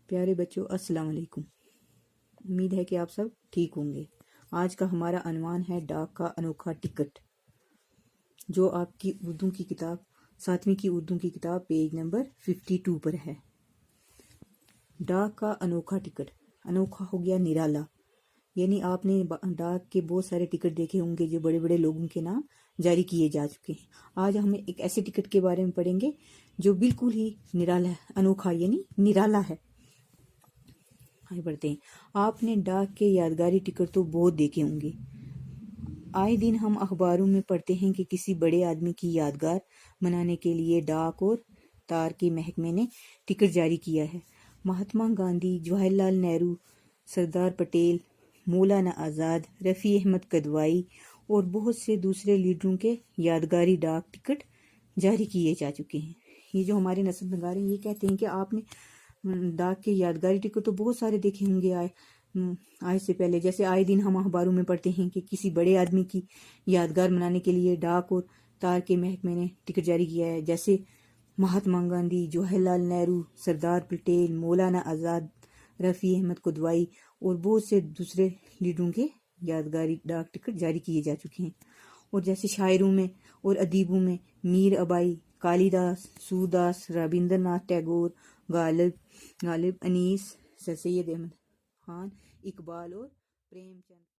پیارے بچوں السلام علیکم۔ امید ہے کہ آپ سب ٹھیک ہوں گے۔ آج کا ہمارا عنوان ہے ڈاک کا انوکھا ٹکٹ، جو آپ کی اردو کی کتاب 7ویں کی اردو کی کتاب پیج نمبر 52 پر ہے۔ ڈاک کا انوکھا ٹکٹ، انوکھا ہو گیا نرالا، یعنی آپ نے ڈاک کے بہت سارے ٹکٹ دیکھے ہوں گے جو بڑے بڑے لوگوں کے نام جاری کیے جا چکے ہیں۔ آج ہم ایک ایسے ٹکٹ کے بارے میں پڑھیں گے جو بالکل ہی نرالا ہے، انوکھا یعنی نرالا ہے۔ آگے بڑھتے ہیں۔ آپ نے ڈاک کے یادگاری ٹکٹ تو بہت دیکھے ہوں گے۔ آئے دن ہم اخباروں میں پڑھتے ہیں کہ کسی بڑے آدمی کی یادگار بنانے کے لیے ڈاک اور تار کے محکمے نے ٹکٹ جاری کیا ہے۔ مہاتما گاندھی، جواہر لال نہرو، سردار پٹیل، مولانا آزاد، رفیع احمد کدوائی اور بہت سے دوسرے لیڈروں کے یادگاری ڈاک ٹکٹ جاری کیے جا چکے ہیں۔ یہ جو ہمارے نصب نگار ہیں یہ کہتے ہیں کہ آپ نے ڈاک کے یادگاری ٹکٹ تو بہت سارے دیکھے ہوں گے آج سے پہلے، جیسے آئے دن ہم اخباروں میں پڑھتے ہیں کہ کسی بڑے آدمی کی یادگار بنانے کے لیے ڈاک اور تار کے محکمے نے ٹکٹ جاری کیا ہے، جیسے مہاتما گاندھی، جواہر لال نہرو، سردار پٹیل، مولانا آزاد، رفیع احمد کدوائی اور بہت سے دوسرے لیڈروں کے یادگاری ڈاک ٹکٹ جاری کیے جا چکے ہیں۔ اور جیسے شاعروں میں اور ادیبوں میں میر ابائی، کالی داس، سورداس، رابندر ناتھ ٹیگور، غالب انیس، سر سید احمد خان، اقبال اور پریم چند۔